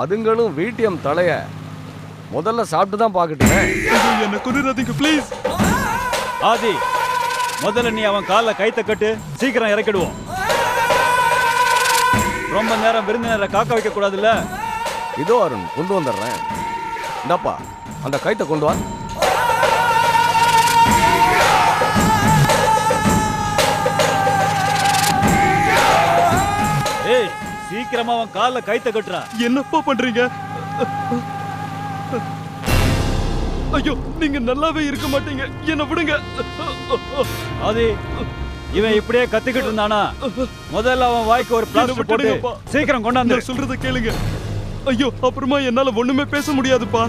அதுங்களும் வீட்டியம் தலைய முதல்ல சாப்பிட்டு தான் பார்க்கட்டுமே. என்ன கொன்னுறாதீங்க ப்ளீஸ். ஆதி, முதல்ல நீ அவன் காலில் கைத்த கட்டு, சீக்கிரம் இறக்கிடுவோம். ரொம்ப நேரம் விருந்தினரை காக்க வைக்க கூடாதுல்ல. இதோ அருண் கொண்டு வந்துடுறேன். இந்தாப்பா அந்த கைத்தை கொண்டு வா. ஏய், சீக்கிரமா அவன் காலில் கைத்த கட்டுறா. என்னப்பா பண்றீங்க? ஐயோ, நீங்க நல்லாவே இருக்க மாட்டீங்க, என்ன விடுங்க. ஆதி, இவன் இப்படியே கத்திக்கிட்டு இருந்தானா? முதல்ல அவன் வாய்க்கு ஒரு பிளாஸ்டர் போட்டு சீக்கிரம் கொண்டாந்து. சொல்றத கேளுங்க. ஐயோ, அப்புறமா என்னால ஒண்ணுமே பேச முடியாதுப்பா.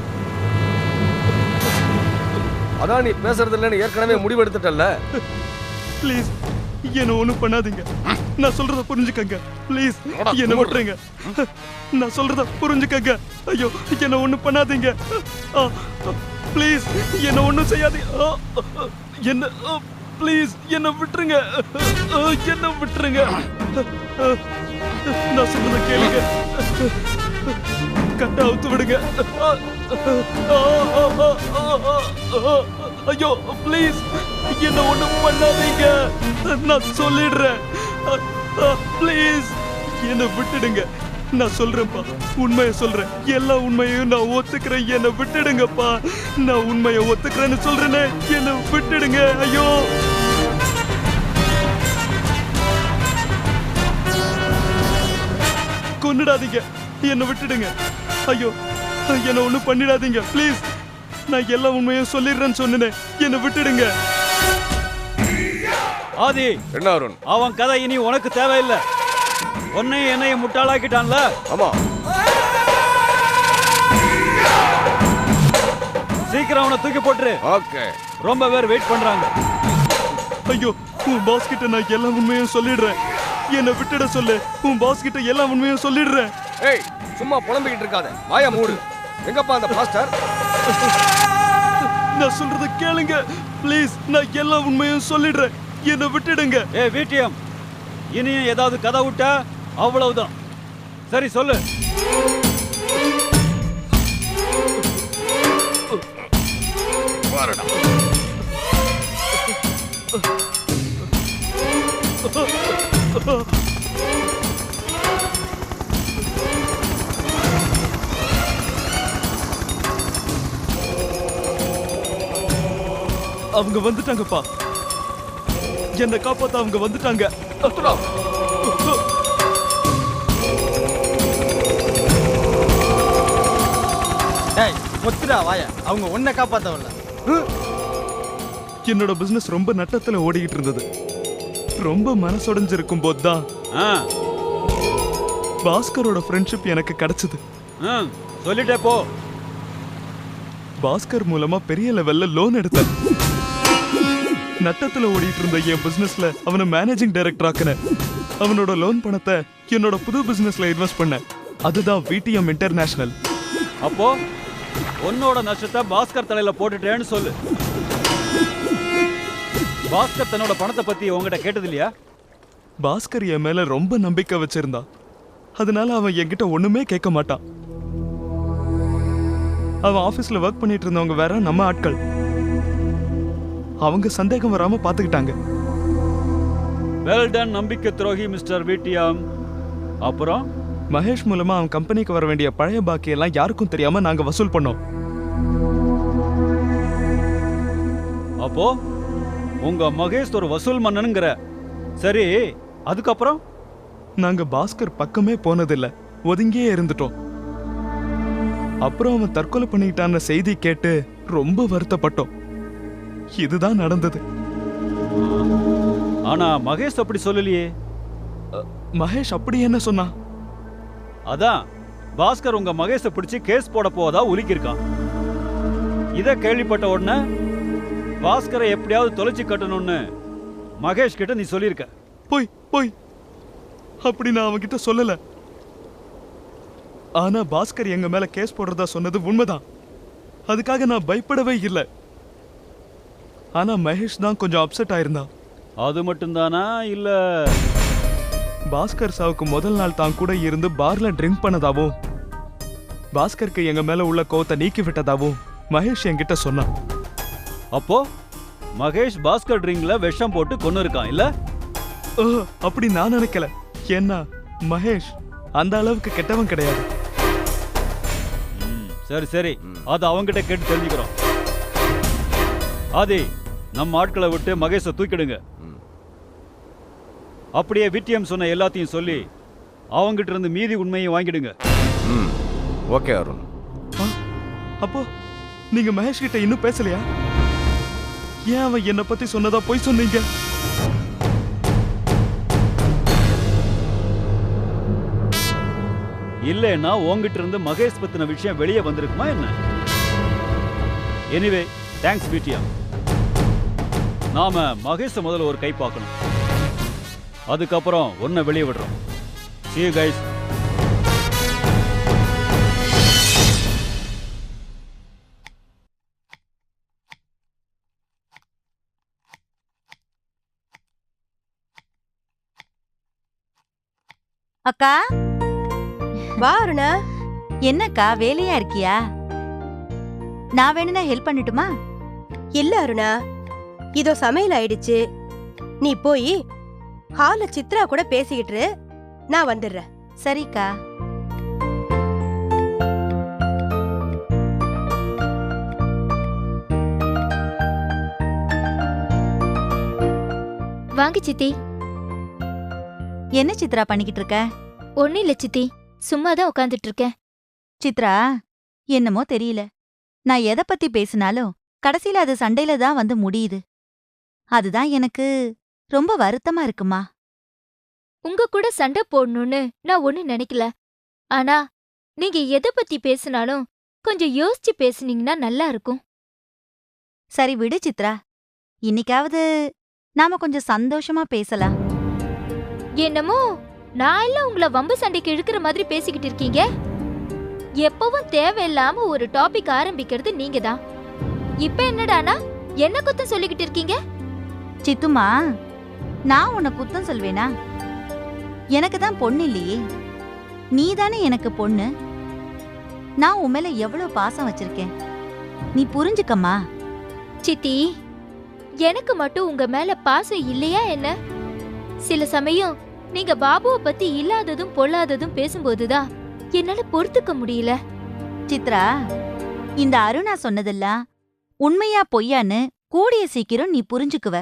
அதான் நீ பேசுறது இல்லைன்னு ஏற்கனவே முடிவெடுத்துட்டல்ல. ப்ளீஸ் என்ன ஒண்ணும் பண்ணாதீங்க. நான் சொல்றத புரிஞ்சுக்கங்க ப்ளீஸ். என்ன விட்டுருங்க. நான் சொல்றத புரிஞ்சுக்கங்க. ஐயோ, என்ன ஒண்ணும் பண்ணாதீங்க ப்ளீஸ். என்ன ஒண்ணும் செய்யாதீங்க. என்ன ப்ளீஸ் என்ன விட்டுருங்க. என்ன விட்டுருங்க. நான் சொல்றத கேளுங்க. கட்ட அவுத்து விடுங்க. ஐயோ ப்ளீஸ் என்ன ஒண்ணும் பண்ணாதீங்க. நான் சொல்லிடுறேன். ப்ளீஸ் என்ன விட்டுடுங்க. நான் சொல்றேன்ப்பா, உண்மையை சொல்றேன். எல்லா உண்மையையும் நான் ஒத்துக்கிறேன். என்ன விட்டுடுங்கப்பா. நான் உண்மையை ஒத்துக்கிறேன்னு சொல்றேனே, என்ன விட்டுடுங்க. ஐயோ, கொன்னுடாதீங்க. என்ன விட்டுடுங்க. ஐயோ, என்ன ஒண்ணும் பண்ணிடாதீங்க ப்ளீஸ். நான் எல்லா உண்மையும் சொல்லிடுறேன்னு சொன்னேன். என்ன விட்டுடுங்க. ஆதி, என்ன அருண்? அவன் கதை இனி உனக்கு தேவையில்லை. உன்னையும் என்னையும் முட்டாளாக்கிட்டான்ல. ஆமா, சீக்கிரம் அவனை தூக்கி போட்டுரு. ஓகே. ரொம்ப பேர் வெயிட் பண்றாங்க. ஐயோ, உன் பாஸ் கிட்ட நான் எல்லா உண்மையும் சொல்லிடுறேன். என்ன விட்டுட சொல்லு. உன் பாஸ் கிட்ட எல்லா உண்மையும் சொல்லிடுறேன். ஏய், சும்மா புலம்பிக்கிட்டு இருக்காத, வாயா மூடு. எங்கப்பா அந்த பாஸ்டர்? நான் சொல்றத கேளுங்க ப்ளீஸ். நான் எல்லா உண்மையும் சொல்லிடுறேன். என்ன விட்டுடுங்க. ஏ வீட்டியம், இனியும் ஏதாவது கதை விட்டா அவ்வளவுதான். சரி சொல்லு. அவங்க வந்துட்டாங்கப்பா. என்ன காப்பாத்த அவங்க வந்துட்டாங்க. வாய, அவங்க உன்னை காப்பாத்தவல்ல. என்னோட பிசினஸ் ரொம்ப நட்டத்துல ஓடிக்கிட்டு இருந்தது. ரொம்ப மனசுடைஞ்சிருக்கும் போதுதான் பாஸ்கரோட ஃப்ரெண்ட்ஷிப் எனக்கு கிடைச்சது. சொல்லிட்டே போ. பாஸ்கர் மூலமா பெரிய லெவல்ல லோன் எடுத்தேன். நட்டத்துல ஓடிட்டு இருந்த என் பிசினஸ்ல அவனை மேனேஜிங் டைரக்டர் ஆக்கினேன். அவனோட லோன் பணத்தை என்னோட புது பிசினஸ்ல இன்வெஸ்ட் பண்ணேன். அதுதான் விடிஎம் இன்டர்நேஷனல். அப்போ உன்னோட நஷ்டத்தை பாஸ்கர் தலையில போட்டுட்டேன்னு சொல்லு. பாஸ்கர் தன்னோட பணத்தை பத்தி உங்ககிட்ட கேட்டது இல்லையா? பாஸ்கர் என் மேல ரொம்ப நம்பிக்கை வச்சிருந்தான். அதனால அவன் என்கிட்ட ஒண்ணுமே கேட்க மாட்டான். அவன் ஆபீஸ்ல ஒர்க் பண்ணிட்டு இருந்தவங்க வேற நம்ம ஆட்கள். அவங்க சந்தேகம் வராம பாத்துக்கிட்டாங்க. வெல் டன் நம்பிக்கை துரோகி மிஸ்டர் விடிஎம். அப்புறம் மகேஷ் மூலமா அவன் கம்பெனிக்கு வர வேண்டிய பழைய பாக்கி எல்லாம் யாருக்கும் தெரியாம நாங்க வசூல் பண்ணோம். அப்போ உங்க மகேஷ் ஒரு வசூல் மன்னனுங்கிற. சரி, அதுக்கப்புறம்? நாங்க பாஸ்கர் பக்கமே போனதில்ல, ஒதுங்கியே இருந்துட்டோம். அப்புறம் அவன் தற்கொலை பண்ணிக்கிட்டான செய்தி கேட்டு ரொம்ப வருத்தப்பட்டோம். இதுதான் நடந்தது. ஆனா மகேஷ் அப்படி சொல்லலையே. மகேஷ் அப்படி என்ன சொன்னா? அதான் பாஸ்கர் உங்க மகேஷை பிடிச்சு கேஸ் போட போவதா உலுக்கியிருக்கான். இத கேள்விப்பட்ட உடனே பாஸ்கரை எப்படியாவது தொலைச்சு கட்டணும்னு மகேஷ் கிட்ட நீ சொல்லியிருக்க. போய் போய் அப்படி நான் அவன்கிட்ட சொல்லல. ஆனா பாஸ்கர் எங்க மேல கேஸ் போடுறதா சொன்னது உண்மைதான். அதுக்காக நான் பயப்படவே இல்லை. ஆனா மகேஷ் தான் கொஞ்சம் அப்செட் ஆயிருந்தான். அது மட்டும்தானா இல்ல பாஸ்கர் சாவுக்கு முதல் நாள் தான் கூட இருந்து பார்ல ட்ரிங்க் பண்ணதாவும் பாஸ்கருக்கு எங்க மேல உள்ள கோவத்தை நீக்கி விட்டதாவும் மகேஷ் என்கிட்ட சொன்னான். அப்போ மகேஷ் பாஸ்கர் ட்ரிங்க்ல விஷம் போட்டு கொன்னு இருக்கான் இல்ல? அப்படி நான் நினைக்கல. ஏன்னா மகேஷ் அந்த அளவுக்கு கெட்டவன் கிடையாது. சரி சரி, அது அவங்கிட்ட கேட்டு தெரிஞ்சுக்கிறோம். ஆதி, நம்ம ஆட்களை விட்டு மகேஷை தூக்கிடுங்க. அப்படியே விட்டியம் சொன்ன எல்லாத்தையும் சொல்லி அவங்கிட்ட இருந்து மீதி உண்மையை வாங்கிடுங்க. ஓகே அருண். அப்போ நீங்க மகேஷ் கிட்ட இன்னும் பேசலையா? ஏன் அவன் என்ன பத்தி சொன்னதா போய் சொன்னீங்க? இல்லைன்னா உங்ககிட்ட இருந்து மகேஷ் பத்தின விஷயம் வெளியே வந்திருக்குமா என்ன? எனிவே தேங்க்ஸ் விட்டியம். நாம மகேஷ முதல்ல ஒரு கை பார்க்கணும், அதுக்கப்புறம் ஒன்ன வெளியே விடுறோம். See you guys. அக்கா, வா அருணா. என்னக்கா வேலையா இருக்கியா? நான் வேணும்னா ஹெல்ப் பண்ணட்டுமா? இல்ல அருணா, இதோ சமையல் ஆயிடுச்சு. நீ போய் ஹால சித்ரா கூட பேசிக்கிட்டு நான் வந்துடுறேன். சரிக்கா. வாங்க சித்தி. என்ன சித்ரா பண்ணிக்கிட்டு இருக்க? ஒன்னும் இல்ல சித்தி, சும்மா தான் உட்காந்துட்டு இருக்கேன். சித்ரா, என்னமோ தெரியல, நான் எதை பத்தி பேசினாலும் கடைசியில அது சண்டையில தான் வந்து முடியுது. அதுதான் எனக்கு ரொம்ப வருத்தமா இருக்குமா. உங்க கூட சண்டை போடணும்னு நான் ஒன்னும் நினைக்கல. ஆனா நீங்க எதை பத்தி பேசினாலும் கொஞ்சம் யோசிச்சு பேசுனீங்கன்னா நல்லா இருக்கும். சரி விடு சித்ரா, இன்னைக்காவது நாம கொஞ்சம் சந்தோஷமா பேசலாம். என்னமோ நான் எல்லாம் உங்களை வம்பு சண்டைக்கு இழுக்கிற மாதிரி பேசிக்கிட்டு இருக்கீங்க. எப்பவும் தேவையில்லாம ஒரு டாபிக் ஆரம்பிக்கிறது நீங்க தான். இப்ப என்னடானா என்ன குத்தம் சொல்லிக்கிட்டு இருக்கீங்க? சித்துமா, நான் உன்னை குத்தம் சொல்வேனா? எனக்கு தான் பொண்ணு இல்லையே, நீ தானே எனக்கு பொண்ணு. நான் உன் மேல எவ்வளவு பாசம் வச்சிருக்கேன், நீ புரிஞ்சுக்கம்மா. சித்தி, எனக்கு மட்டும் உங்க மேல பாசம் இல்லையா என்ன? சில சமயம் நீங்க பாபுவை பத்தி இல்லாததும் பொல்லாததும் பேசும்போதுதான் என்னால பொறுத்துக்க முடியல. சித்ரா, இந்த அருணா சொன்னதெல்லாம் உண்மையா பொய்யான்னு கூடிய சீக்கிரம் நீ புரிஞ்சுக்குவ.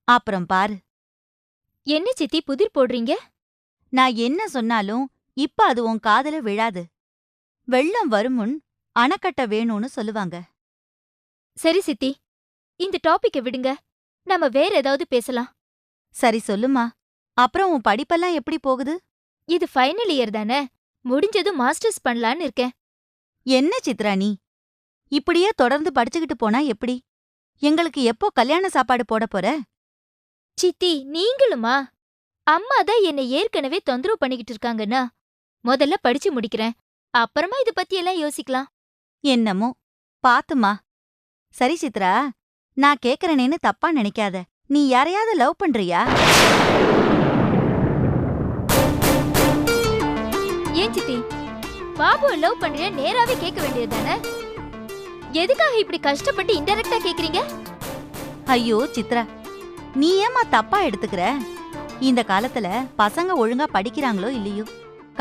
அப்புறம் பாரு. என்ன சித்தி புதிர் போடுறீங்க? நான் என்ன சொன்னாலும் இப்ப அது உன் காதுல விழாது. வெள்ளம் வருமுன் அணைக்கட்ட வேணும்னு சொல்லுவாங்க. சரி சித்தி, இந்த டாபிக்க விடுங்க, நாம வேற ஏதாவது பேசலாம். சரி சொல்லுமா, அப்புறம் உன் படிப்பெல்லாம் எப்படி போகுது? இது ஃபைனல் இயர் தானே, முடிஞ்சதும் மாஸ்டர்ஸ் பண்ணலான்னு இருக்கேன். என்ன சித்ரா நீ இப்படியே தொடர்ந்து படிச்சுக்கிட்டு போனா எப்படி? எங்களுக்கு எப்போ கல்யாண சாப்பாடு போட போற? சித்தி நீங்களுமா? அம்மா தான் என்னை ஏற்கனவே தொந்தரவு பண்ணிக்கிட்டு இருக்காங்கன்னா முதல்ல படிச்சு முடிக்கிறேன், அப்புறமா இத பத்தி எல்லாம் யோசிக்கலாம். என்னமோ பாத்துமா. சரி சித்ரா, நான் கேக்குறேனேன்னு தப்பா நினைக்காத. நீ யாரையாவது லவ் பண்றியா? ஏன் சித்தி, பாபுவை லவ் பண்றியா நேராவே கேட்க வேண்டியதுதானே? எதுக்காக இப்படி கஷ்டப்பட்டு இன்டைரக்டா கேக்குறீங்க? ஐயோ சித்ரா, நீ ஏமா தப்பா எடுத்துக்கிற? இந்த காலத்துல பசங்க ஒழுங்கா படிக்கிறாங்களோ இல்லையோ,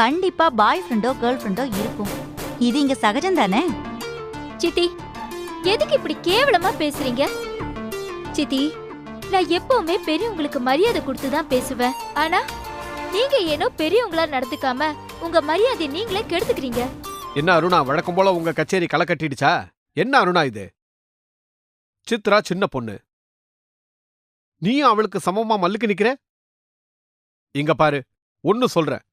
கண்டிப்பா பாய் ஃப்ரெண்டோ கேர்ள் ஃப்ரெண்டோ இருக்கும். இது இங்க சகஜம் தானே? சித்தி, எதுக்கு இப்படி கேவலமா பேசுறீங்க? சித்தி, நான் எப்பவுமே பெரியவங்களுக்கு மரியாதை கொடுத்துதான் பேசுவேன். ஆனா நீங்க ஏனோ பெரியவங்களா நடந்துக்காம உங்க மரியாதை நீங்களே கெடுத்துக்கிறீங்க. என்ன அருணா, வழக்கம் போல உங்க கச்சேரி களை கட்டிடுச்சா? என்ன அருணா இது? சித்ரா சின்ன பொண்ணு, நீயும் அவளுக்கு சமமா மல்லுக்கு நிக்கிற. இங்க பாரு, ஒன்னு சொல்றேன்,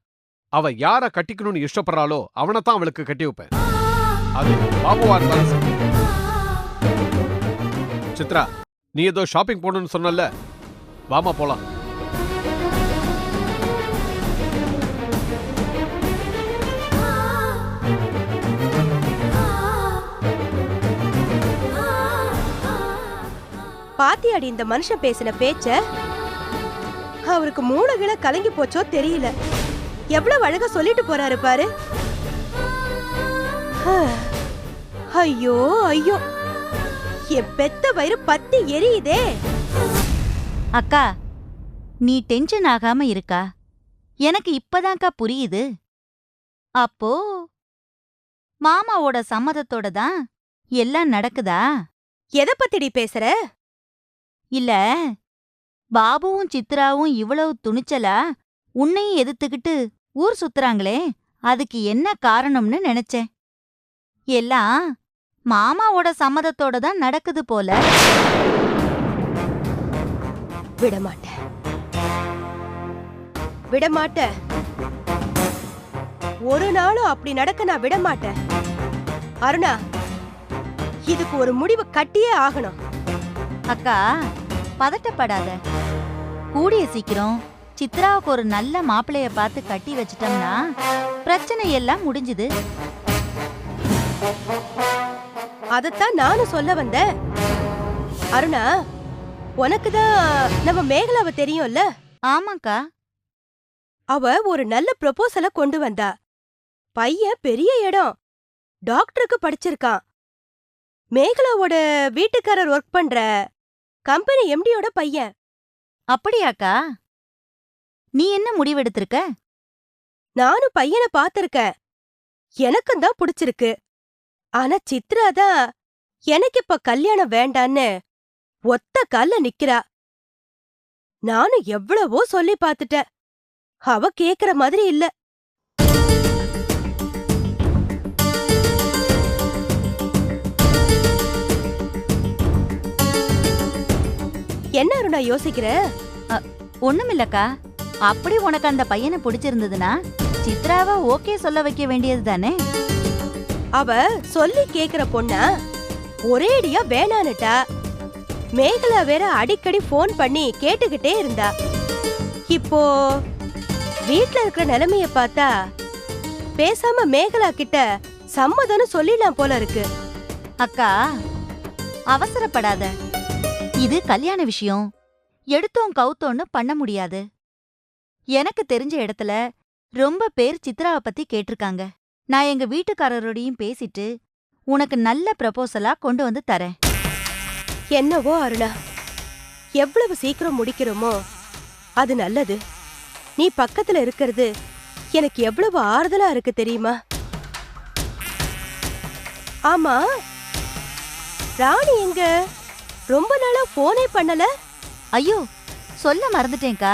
அவ யார கட்டிக்கணும்னு இஷ்டப்படுறாளோ அவனைத்தான் அவளுக்கு கட்டி வைப்பேன். அது பாபுவா இருந்தாலும் சரி. சித்ரா, நீ ஏதோ ஷாப்பிங் போகணும்னு சொன்னல, வாமா போலாம். பாத்தியாடி இந்த மனுஷன் பேசின பேச்ச? அவருக்கு மூளைகளை கலங்கி போச்சோ தெரியல. எவ்வளவு அழகா சொல்லிட்டு போறாரு பாரு. ஐயோ ஐயோ, என் பெத்த வயிறு பத்தி எரியுதே. அக்கா நீ டென்ஷன் ஆகாம இருக்கா? எனக்கு இப்பதான்க்கா புரியுது. அப்போ மாமாவோட சம்மதத்தோட தான் எல்லாம் நடக்குதா? எதை பத்திடி பேசுற? இல்ல பாபுவும் சித்ராவும் இவ்வளவு துணிச்சலா உன்னையும் எதிர்த்துக்கிட்டு ஊர் சுத்துறாங்களே, அதுக்கு என்ன காரணம்னு நினைச்சேன். எல்லாம் மாமாவோட சம்மதத்தோட தான் நடக்குது போல. விடமாட்டேன், விடமாட்டேன். ஒரு நாளும் அப்படி நடக்க நான் விடமாட்டேன். அருணா, இதுக்கு ஒரு முடிவு கட்டியே ஆகணும். அக்கா பதட்டப்படாத. கூடிய சீக்கிரம் சித்ராவுக்கு ஒரு நல்ல மாப்பிளைய பார்த்து கட்டி வச்சிட்டோம்னா பிரச்சனை எல்லாம் முடிஞ்சுது. அதத்தான் நானும் சொல்ல வந்தேன். அருணா, உனக்குதான் நம்ம மேகலாவை தெரியும்ல? ஆமாக்கா. அவ ஒரு நல்ல ப்ரொபோசல கொண்டு வந்தா. பையன் பெரிய இடம், டாக்டருக்கு படிச்சிருக்கான். மேகலாவோட வீட்டுக்காரர் ஒர்க் பண்ற கம்பெனி எம்டியோட பையன். அப்படியாக்கா? நீ என்ன முடிவெடுத்திருக்க? நானும் பையனை பாத்திருக்கேன், எனக்கும் தான் பிடிச்சிருக்கு. ஆனா சித்ரா தான் எனக்கு இப்ப கல்யாணம் வேண்டான்னு ஒத்த கால்ல நிக்கிறா. நானும் எவ்வளவோ சொல்லி பாத்துட்டேன், அவ கேக்குற மாதிரி இல்ல. என்ன அருணா யோசிக்கிற? ஒண்ணுமில்லக்கா. அப்படி உனக்கு அந்த பையனை பிடிச்சிருந்ததுன்னா சித்ராவை ஓகே சொல்ல வைக்க வேண்டியது தானே? அவ சொல்லி கேக்குற பொண்ணா ஒரேடியா வேணான்னுட்டா. மேகலா வேற அடிக்கடி போன் பண்ணி கேட்டுக்கிட்டே இருந்தா. இப்போ வீட்ல இருக்கிற நிலைமைய பார்த்தா பேசாம மேகலா கிட்ட சம்மதம்னு சொல்லிடலாம் போல இருக்கு. அக்கா அவசரப்படாத. இது கல்யாண விஷயம், எடுத்தோம் கவுத்தோன்னு பண்ண முடியாது. எனக்கு தெரிஞ்ச இடத்துல ரொம்ப பேர் சித்ராவை பத்தி கேட்டிருக்காங்க. நான் எங்க வீட்டுக்காரரோடையும் பேசிட்டு உனக்கு நல்ல ப்ரப்போசலா கொண்டு வந்து தரேன். என்னவோ அருணா, எவ்வளவு சீக்கிரம் முடிக்கிறோமோ அது நல்லது. நீ பக்கத்துல இருக்கிறது எனக்கு எவ்வளவு ஆறுதலா இருக்கு தெரியுமா? ஆமா, ராணி எங்க? ரொம்ப நாளா போனே பண்ணல. ஐயோ சொல்ல மறந்துட்டேன்க்கா.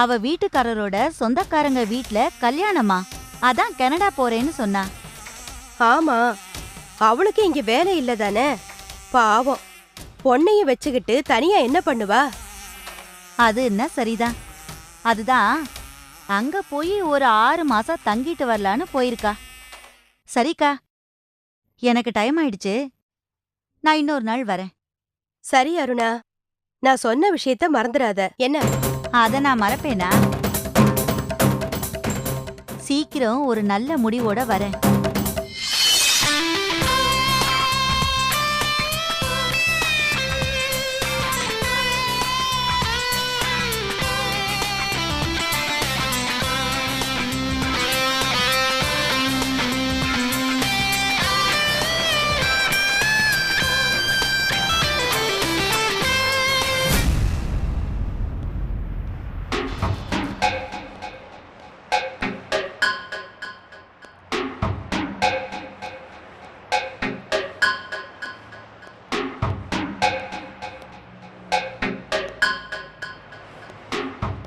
அவ வீட்டுக்காரரோட சொந்தக்காரங்க வீட்ல கல்யாணமா, அதான் கனடா போறேன்னு சொன்னா. ஆமா, அவளுக்கு இங்க வேலை இல்லதானே? பாவம், பொண்ணையும் வச்சுக்கிட்டு தனியா என்ன பண்ணுவா? அது என்ன சரிதான். அதுதான் அங்க போய் ஒரு 6 மாசம் தங்கிட்டு வரலான்னு போயிருக்கா. சரிக்கா, எனக்கு டைம் ஆயிடுச்சு, நான் இன்னொரு நாள் வரேன். சரி அருணா, நான் சொன்ன விஷயத்த மறந்துடாத என்ன? அத நான் மறப்பேனா? சீக்கிரம் ஒரு நல்ல முடிவோட வரேன்.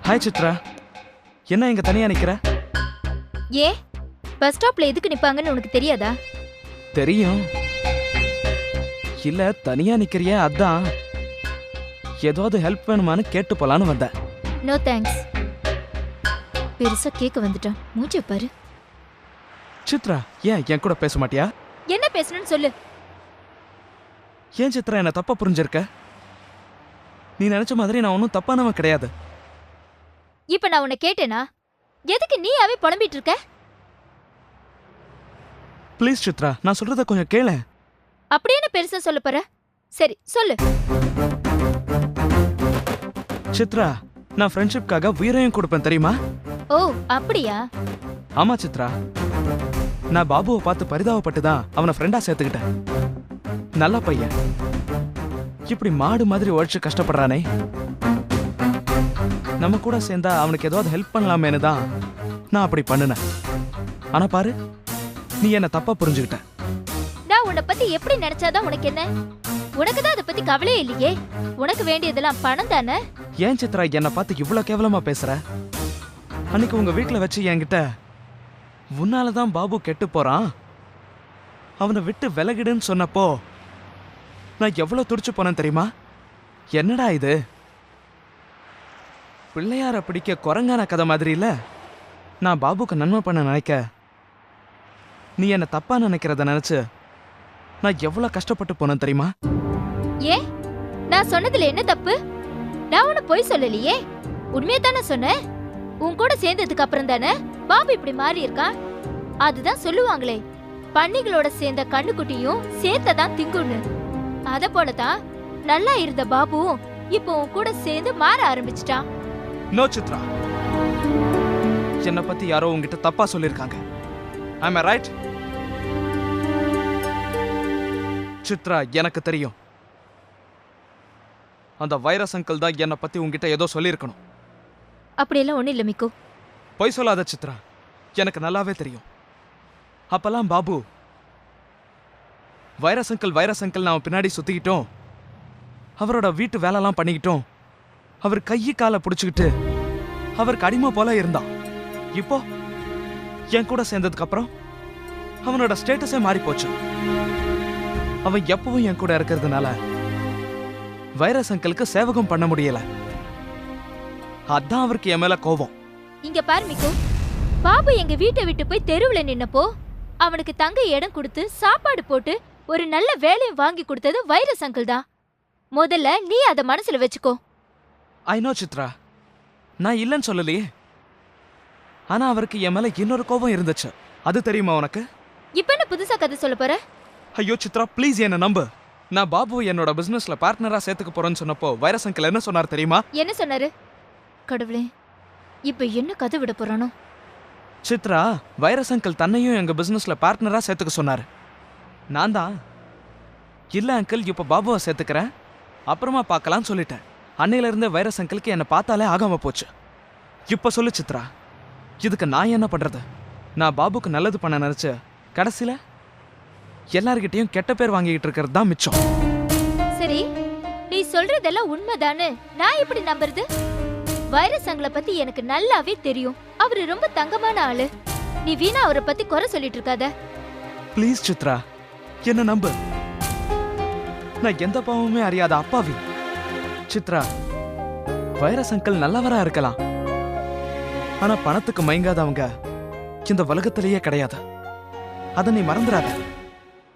ஹாய் சித்ரா, என்ன இங்க தனியா நிக்கிற? ஏ பஸ் ஸ்டாப்ல எதுக்கு நிப்பாங்கன்னு உனக்கு தெரியாதா? தெரியும். இல்ல தனியா நிக்கிறிய, அதான் ஏதாவது ஹெல்ப் வேணுமான்னு கேட்டு போலான்னு வந்தேன். No thanks. பெருசா கேட்க வந்துட்டான், மூஞ்ச பாரு. சித்ரா, ஏன் என் கூட பேச மாட்டியா? என்ன பேசணும்னு சொல்லு. ஏன் சித்ரா என்ன தப்பா புரிஞ்சிருக்க? நீ நினைச்ச மாதிரி நான் ஒன்னும் தப்பானவன் கிடையாது. இப்ப நான் உன்னை கேட்டேனா? எதுக்கு நீயாவே புலம்பிட்டு இருக்க? ப்ளீஸ் சித்ரா, நான் சொல்றத கொஞ்சம் கேளு. அப்படின்னு பெருசா சொல்ல போற? சரி சொல்லு. சித்ரா, நான் ஃப்ரெண்ட்ஷிப்காக உயிரையும் கொடுப்பேன் தெரியுமா? ஓ அப்படியா? ஆமா சித்ரா, நான் பாபுவை பார்த்து பரிதாபப்பட்டு தான் அவனை ஃப்ரெண்டா சேர்த்துக்கிட்டேன். நல்ல பையன், இப்படி மாடு மாதிரி உழைச்சு கஷ்டப்படுறானே, நம்ம கூட சேர்ந்தா அவனுக்கு ஏதாவது ஹெல்ப் பண்ணலாமேனு தான் நான் அப்படி பண்ணுனேன். ஆனா பாரு, நீ என்ன தப்பா புரிஞ்சுக்கிட்ட. நான் உன்னை பத்தி எப்படி நினைச்சாதான் உனக்கு என்ன? உனக்கு தான் அதை பத்தி கவலையே இல்லையே. உனக்கு வேண்டியதெல்லாம் பணம் தானே. ஏன் சித்ரா என்னை பார்த்து இவ்வளவு கேவலமா பேசுற? அன்னைக்கு உங்க வீட்டுல வச்சு என்கிட்ட உன்னாலதான் பாபு கெட்டு போறான், அவனை விட்டு விலகிடுன்னு சொன்னப்போ நான் எவ்வளவு துடிச்சு போனேன் தெரியுமா? என்னடா இது, பிள்ளையார பிடிக்க குரங்கான கதை மாதிரி இல்ல? நான் பாபுக்கு நன்மை பண்ண நினைக்க நீ என்ன தப்பா நினைக்கிறத நினைச்சு நான் எவ்வளவு கஷ்டப்பட்டு போனேன் தெரியுமா? ஏன் நான் சொன்னதுல என்ன தப்பு? நான் உன்னை பொய் சொல்லலையே, உண்மையை தானே சொன்னேன். உன் கூட சேர்ந்ததுக்கு அப்புறம் தானே பாபு இப்படி மாறி இருக்கான். அதுதான் சொல்லுவாங்களே, பன்னிகளோட சேர்ந்த கண்ணுக்குட்டியும் சேர்த்ததான் திங்குன்னு. அத போலதான் நல்லா இருந்த பாபுவும் இப்போ உன் கூட சேர்ந்து மாற ஆரம்பிச்சிட்டான். நோ சித்ரா, என்னை பத்தி யாரோ உங்ககிட்ட தப்பா சொல்லிருக்காங்க. Am I right? சித்ரா, எனக்கு தெரியும் அந்த வைரஸ் அங்கிள் தான் என்னை பத்தி உங்ககிட்ட ஏதோ சொல்லியிருக்கணும். அப்படியெல்லாம் ஒண்ணு இல்ல மிக்கு. பொய் சொல்லாத சித்ரா, எனக்கு நல்லாவே தெரியும். அப்பெல்லாம் பாபு வைரஸ் அங்கிள் நான் பின்னாடி சுத்திக்கிட்டோம், அவரோட வீட்டு வேலைலாம் பண்ணிக்கிட்டோம், அவர் கையை காலை பிடிச்சுக்கிட்டு அவருக்கு அடிமை போல இருந்தான். இப்போ என் கூட சேர்ந்ததுக்கு அப்புறம் அவனோட ஸ்டேட்டஸே மாறி போச்சு. அவன் எப்பவும் என் கூட இருக்கிறதுனால வைரஸ் அங்கிளுக்கு சேவகம் பண்ண முடியல. அதான் அவருக்கு என் மேல கோபம். இங்க பாரு மிக்கு, பாபு எங்க வீட்டை விட்டு போய் தெருவுல நின்னப்போ அவனுக்கு தங்க இடம் கொடுத்து சாப்பாடு போட்டு ஒரு நல்ல வேலையும் வாங்கி கொடுத்தது வைரஸ் அங்கிள் தான். முதல்ல நீ அத மனசுல வச்சுக்கோ. ஐ நோ சித்ரா, நான் இல்லைன்னு சொல்லலையே. ஆனா அவருக்கு என் மேல இன்னொரு கோபம் இருந்துச்சு, அது தெரியுமா உனக்கு? இப்ப என்ன புதுசா கதை சொல்ல போற? ஐயோ சித்ரா, ப்ளீஸ் என்ன நம்பு. நான் பாபுவை என்னோட பிசினஸ்ல பார்ட்னரா சேர்த்துக்க போறேன்னு சொன்னப்போ வைரஸ் அங்கிள் என்ன சொன்னார் தெரியுமா? என்ன சொன்னாரு? கடவுளே, இப்ப என்ன கதை விட போறானோ? சித்ரா, வைரஸ் அங்கிள் தன்னையும் எங்க பிசினஸ்ல பார்ட்னரா சேர்த்துக்க சொன்னாரு. நான் தான் இல்ல அங்கிள், இப்ப பாபுவை சேர்த்துக்கிறேன், அப்புறமா பார்க்கலாம்னு சொல்லிட்டேன். அன்னையில இருந்தே வைரஸ் அங்கிளுக்கு என்னை பார்த்தாலே ஆகாம போச்சு. இப்ப சொல்லு சித்ரா, இதுக்கு நான் என்ன பண்றது? நான் பாபுக்கு நல்லது பண்ண நினைச்சு கடைசியில எல்லார்கிட்டையும் கெட்ட பேர் வாங்கிட்டு இருக்கிறது தான் மிச்சம். சரி, நீ சொல்றதெல்லாம் உண்மைதானே நான் எப்படி நம்புறது? வைரஸ் அங்கிளை பத்தி எனக்கு நல்லாவே தெரியும். அவரு ரொம்ப தங்கமான ஆளு. நீ வீணா அவரை பத்தி குறை சொல்லிட்டு இருக்காத. ப்ளீஸ் சித்ரா, என்ன நம்பு. நான் எந்த பாவமுமே அறியாத அப்பாவி. சித்ரா, வைரஸ் அங்கிள் நல்லவரா இருக்கலாம், ஆனா பணத்துக்கு மயங்காதவங்க இந்த உலகத்திலேயே கிடையாது. அத நீ மறந்துடாத.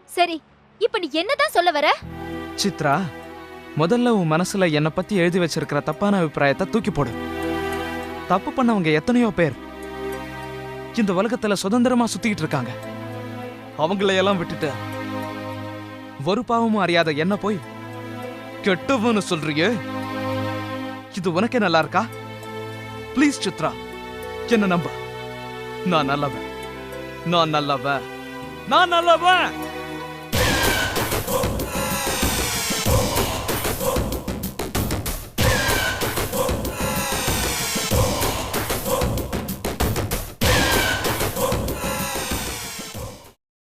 சரி, இப்ப நீ என்னதான் சொல்ல வர? சித்ரா, முதல்ல உன் மனசுல என்னை பத்தி எழுதி வச்சிருக்கிற தப்பான அபிப்பிராயத்தை தூக்கி போடு. தப்பு பண்ணவங்க எத்தனையோ பேர் இந்த உலகத்துல சுதந்திரமா சுத்திக்கிட்டு இருக்காங்க. அவங்களையெல்லாம் விட்டுட்டு ஒரு பாவமும் அறியாத என்ன போய் கெட்டவன்னு சொல்றியே, இது உனக்கே நல்லா இருக்கா? ப்ளீஸ் சித்ரா, என்ன நம்ப. நான் நல்லவன், நான் நல்லவன், நான் நல்லவன்.